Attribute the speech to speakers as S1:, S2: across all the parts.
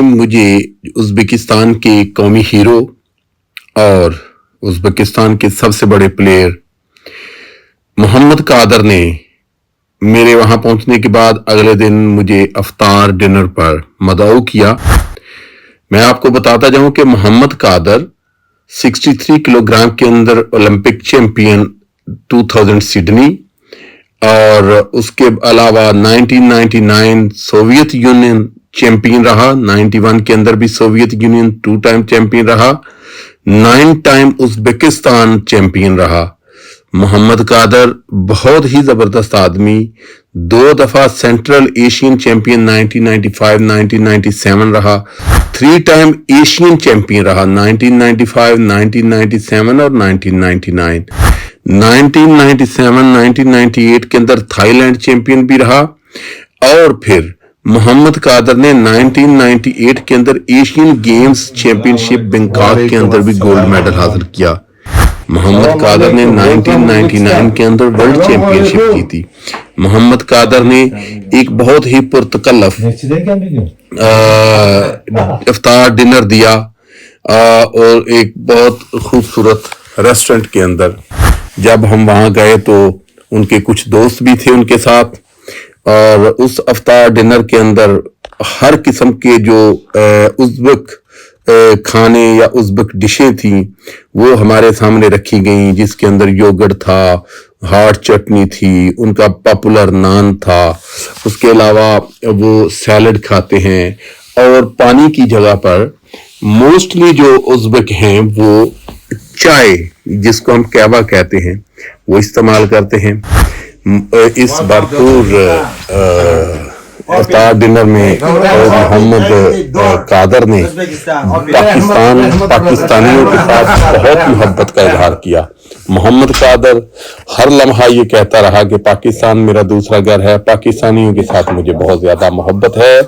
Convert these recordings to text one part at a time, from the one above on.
S1: मुझे उज़्बेकिस्तान के कौमी हीरो और उज़्बेकिस्तान के सबसे बड़े प्लेयर मोहम्मद कादर ने मेरे वहां पहुंचने के बाद अगले दिन मुझे अफ्तार डिनर पर मदऊ किया। मैं आपको बताता जाऊं कि मोहम्मद कादर 63 किलोग्राम के अंदर ओलंपिक चैंपियन 2000 सिडनी और उसके अलावा 1999 सोवियत यूनियन चैंपियन रहा, 91 के अंदर भी सोवियत यूनियन 2 टाइम चैंपियन रहा, 9 टाइम उज़्बेकिस्तान चैंपियन रहा। मोहम्मद कादर बहुत ही जबरदस्त आदमी, 2 दफा सेंट्रल एशियन चैंपियन 1995 1997 रहा, 3 टाइम एशियन चैंपियन रहा 1995 1997 और 1999। 1997 1998 के अंदर थाईलैंड चैंपियन भी रहा और फिर मोहम्मद कादर ने 1998 के अंदर एशियन गेम्स चैंपियनशिप बैंकॉक के अंदर भी गोल्ड मेडल हासिल किया। मोहम्मद कादर ने 1999 के अंदर वर्ल्ड चैंपियनशिप की थी। मोहम्मद कादर ने एक बहुत ही पुरतकल्लफ इफ्तार डिनर दिया और एक बहुत खूबसूरत रेस्टोरेंट के अंदर। जब हम वहां गए तो उनके कुछ दोस्त भी थे उनके साथ और उस इफ्तार डिनर के अंदर हर किस्म के जो उज़्बेक खाने या उज़्बेक डिशें थी वो हमारे सामने रखी गई, जिसके अंदर योगर्ट था, हार्ड चटनी थी, उनका पॉपुलर नान था, उसके अलावा वो सैलड खाते हैं और पानी की जगह पर मोस्टली जो उज़्बेक हैं वो चाय, जिसको हम कहवा कहते हैं, वो इस्तेमाल करते हैं। इस भरपूर इफ्तार डिनर में मोहम्मद कादर ने पाकिस्तानियों के साथ बहुत मोहब्बत का इजहार किया। मोहम्मद कादर हर लम्हा ये कहता रहा कि पाकिस्तान मेरा दूसरा घर है, पाकिस्तानियों के साथ मुझे बहुत ज्यादा मोहब्बत है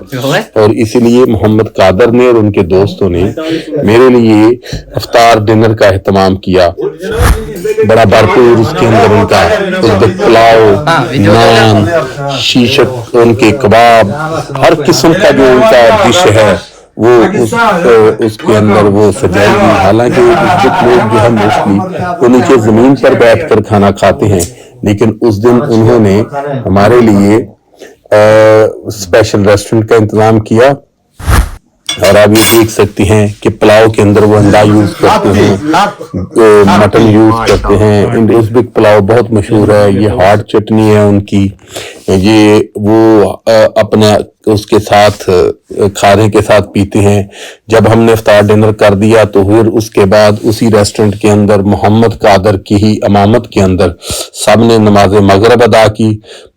S1: और इसीलिए मोहम्मद कादर ने और उनके दोस्तों ने मेरे लिए इफ्तार डिनर का एहतमाम किया। बड़ा भरपूर उसके अंदर उनका उज़्बेक पुलाव, नान, शीशक, उनके कबाब, हर किस्म का जो उनका डिश है वो उसके अंदर वो सजाई गई। हालांकि उज़्बेक लोग जो है मोस्टली वो नीचे जमीन पर बैठकर खाना खाते हैं, लेकिन उस दिन उन्होंने हमारे लिए स्पेशल रेस्टोरेंट का इंतजाम किया और आप ये देख सकते हैं कि पुलाव के अंदर वो अंडा यूज करते हैं, मटन यूज करते हैं। उज़्बेक पुलाव बहुत मशहूर है, ये हार्ड चटनी है उनकी, ये वो अपना उसके साथ खाने के साथ पीते हैं। जब हमने इफ्तार डिनर कर दिया तो फिर उसके बाद उसी रेस्टोरेंट के अंदर मोहम्मद कादर की ही इमामत के अंदर सबने नमाज मगरिब अदा की।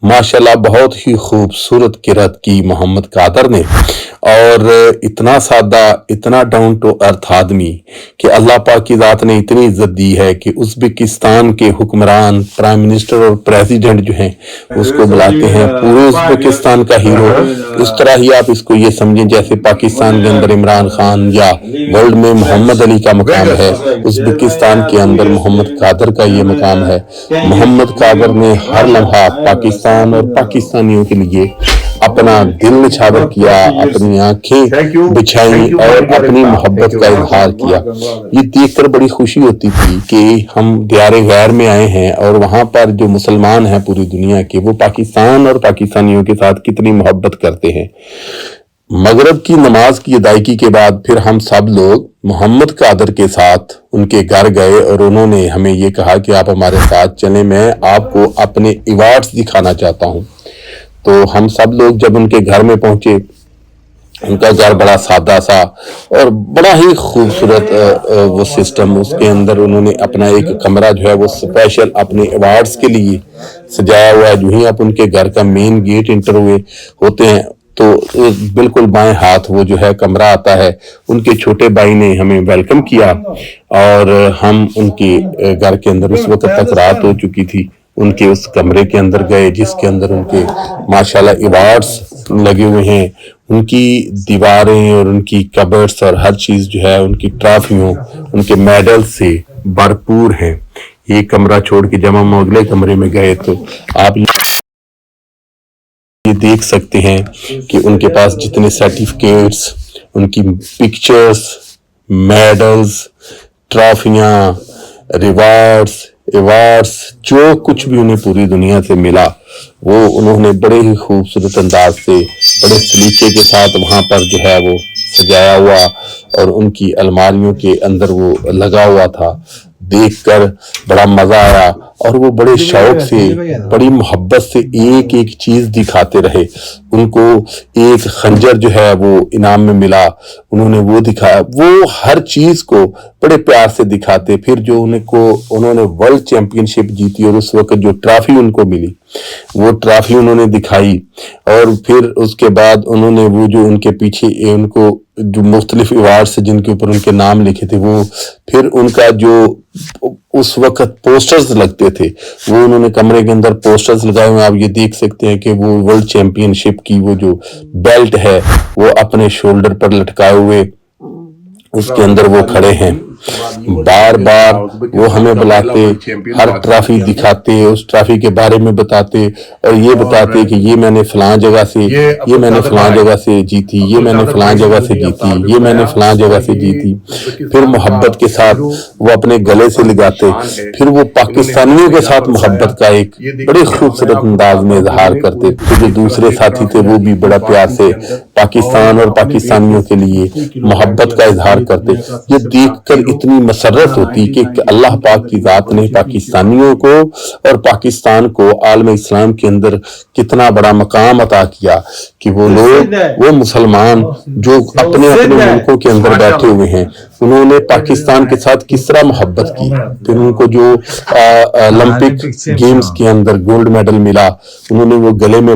S1: माशाल्लाह बहुत ही खूबसूरत किरात की मोहम्मद कादर ने और इतना सादा, इतना डाउन टू अर्थ आदमी कि अल्लाह पाक की जात ने इतनी इज्जत दी है कि उज़्बेकिस्तान के हुक्मरान, प्राइम मिनिस्टर और प्रेसिडेंट जो हैं उसको बुलाते हैं पूरे उज़्बेकिस्तान का हीरो। इस तरह ही आप इसको ये समझें जैसे पाकिस्तान के अंदर इमरान खान या वर्ल्ड में मोहम्मद अली का मकाम है, उज़्बेकिस्तान के अंदर मोहम्मद कादर का ये मकाम है। मोहम्मद कादर ने हर लम्हा पाकिस्तान और पाकिस्तानियों के लिए अपना दिल निछावर किया, अपनी आंखें बिछाई और अपनी मोहब्बत का इजहार किया। ये देखकर बड़ी खुशी होती थी कि हम दियारे गैर में आए हैं और वहां पर जो मुसलमान हैं पूरी दुनिया के, वो पाकिस्तान और पाकिस्तानियों के साथ कितनी मोहब्बत करते हैं। मगरिब की नमाज की अदायगी के बाद फिर हम सब लोग मोहम्मद कादर के साथ उनके घर गए और उन्होंने हमें ये कहा कि आप हमारे साथ चलें, मैं आपको अपने अवार्ड्स दिखाना चाहता हूँ। तो हम सब लोग जब उनके घर में पहुंचे, उनका घर बड़ा सादा सा और बड़ा ही खूबसूरत वो सिस्टम, उसके अंदर उन्होंने अपना एक कमरा जो है वो स्पेशल अपने अवार्ड्स के लिए सजाया हुआ है। जो ही आप उनके घर का मेन गेट इंटर हुए होते हैं तो बिल्कुल बाएं हाथ वो जो है कमरा आता है। उनके छोटे भाई ने हमें वेलकम किया और हम उनके घर के अंदर, उस वक्त तक रात हो चुकी थी, उनके उस कमरे के अंदर गए जिसके अंदर उनके माशाल्लाह अवार्ड्स लगे हुए हैं। उनकी दीवारें और उनकी कबर्ड्स और हर चीज जो है उनकी ट्रॉफियों, उनके मेडल से भरपूर है। ये कमरा छोड़ के जब हम अगले कमरे में गए तो आप یہ دیکھ سکتے ہیں کہ ان کے پاس جتنے سرٹیفکیٹس، ان کی پکچرز، میڈلز، ٹرافیاں، ایوارڈز، جو کچھ بھی انہیں پوری دنیا سے ملا وہ انہوں نے بڑے ہی خوبصورت انداز سے، بڑے سلیقے کے ساتھ وہاں پر جو ہے وہ سجایا ہوا اور ان کی الماریوں کے اندر وہ لگا ہوا تھا۔ دیکھ کر بڑا مزہ آیا اور وہ بڑے شوق سے، بڑی محبت سے ایک ایک چیز دکھاتے رہے۔ ان کو ایک خنجر جو ہے وہ انعام میں ملا، انہوں نے وہ دکھایا، وہ ہر چیز کو بڑے پیار سے دکھاتے۔ پھر جو انہوں نے ورلڈ چیمپئن شپ جیتی اور اس وقت جو ٹرافی ان کو ملی وہ ٹرافی انہوں نے دکھائی، اور پھر اس کے بعد انہوں نے وہ جو ان کے پیچھے ان کو جو مختلف ایوارڈز جن کے اوپر ان کے نام لکھے تھے، وہ پھر ان کا جو اس وقت پوسٹرز لگتے تھے وہ انہوں نے کمرے کے اندر پوسٹرز لگائے ہوئے۔ آپ یہ دیکھ سکتے ہیں کہ وہ ورلڈ چیمپئن شپ کی وہ جو بیلٹ ہے وہ اپنے شولڈر پر لٹکائے ہوئے اس کے اندر وہ کھڑے ہیں۔ بار بار وہ ہمیں بلاتے، ہر ٹرافی دکھاتے، اس ٹرافی کے بارے میں بتاتے اور یہ بتاتے کہ یہ میں نے فلاں جگہ سے، یہ میں نے فلاں جگہ سے جیتی، یہ میں نے فلاں جگہ سے جیتی، یہ میں نے فلاں جگہ سے جیتی۔ پھر محبت کے ساتھ وہ اپنے گلے سے لگاتے، پھر وہ پاکستانیوں کے ساتھ محبت کا ایک بڑے خوبصورت انداز میں اظہار کرتے۔ جو دوسرے ساتھی تھے وہ بھی بڑا پیار سے پاکستان اور پاکستانیوں کے لیے محبت کا اظہار کرتے۔ یہ دیکھ کر اتنی مسرت ہوتی کہ اللہ پاک کی ذات نے پاکستانیوں کو اور پاکستان کو عالم اسلام کے اندر کتنا بڑا مقام عطا کیا کہ وہ لوگ، وہ مسلمان جو اپنے ملکوں کے اندر بیٹھے ہوئے ہیں، انہوں نے پاکستان کے ساتھ کس طرح محبت کی۔ پھر ان کو جو اولمپک گیمز کے اندر گولڈ میڈل ملا، انہوں نے وہ گلے میں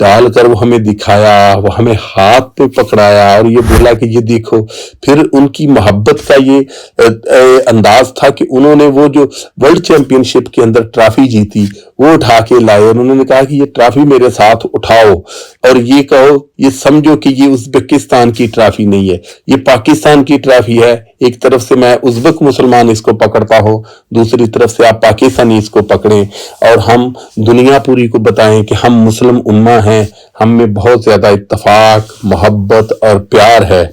S1: ڈال کر وہ ہمیں دکھایا، وہ ہمیں ہاتھ پہ پکڑایا اور یہ بولا کہ یہ دیکھو۔ پھر ان کی محبت کا یہ انداز تھا کہ انہوں نے وہ جو ورلڈ چیمپئن شپ کے اندر ٹرافی جیتی وہ اٹھا کے لائے، اور انہوں نے کہا کہ یہ ٹرافی میرے ساتھ اٹھاؤ اور یہ کہو، یہ سمجھو کہ یہ ازبکستان کی ٹرافی نہیں ہے، یہ پاکستان کی ٹرافی ہے۔ ایک طرف سے میں ازبک مسلمان اس کو پکڑتا ہوں، دوسری طرف سے آپ پاکستانی اس کو پکڑیں اور ہم دنیا پوری کو بتائیں کہ ہم مسلم امہ ہیں، ہم میں بہت زیادہ اتفاق، محبت اور پیار ہے۔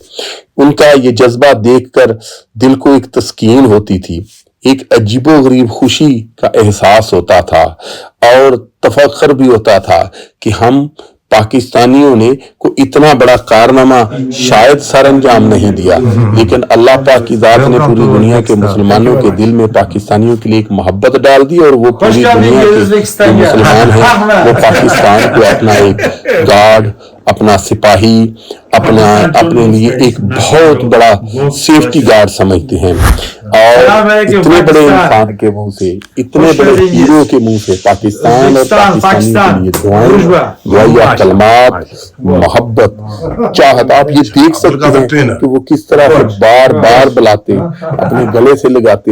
S1: ان کا یہ جذبہ دیکھ کر دل کو ایک تسکین ہوتی تھی، ایک عجیب و غریب خوشی کا احساس ہوتا تھا اور تفخر بھی ہوتا تھا کہ ہم پاکستانیوں نے کو اتنا بڑا کارنامہ شاید سر انجام نہیں دیا، لیکن اللہ پاک کی ذات نے پوری دنیا کے مسلمانوں کے دل میں پاکستانیوں کے لیے ایک محبت ڈال دی، اور وہ پوری دنیا کے جو مسلمان ہیں وہ پاکستان کو اپنا ایک گارڈ، اپنا سپاہی، اپنے لیے ایک بہت بڑا سیفٹی گارڈ سمجھتے ہیں۔ اور اتنے بڑے انسان کے منہ سے، اتنے بڑے ہیرو کے منہ سے پاکستان اور پاکستانیوں کے لیے دعائیہ کلمات، محبت، چاہت، آپ یہ دیکھ سکتے ہیں کہ وہ کس طرح سے بار بار بلاتے، اپنے گلے سے لگاتے۔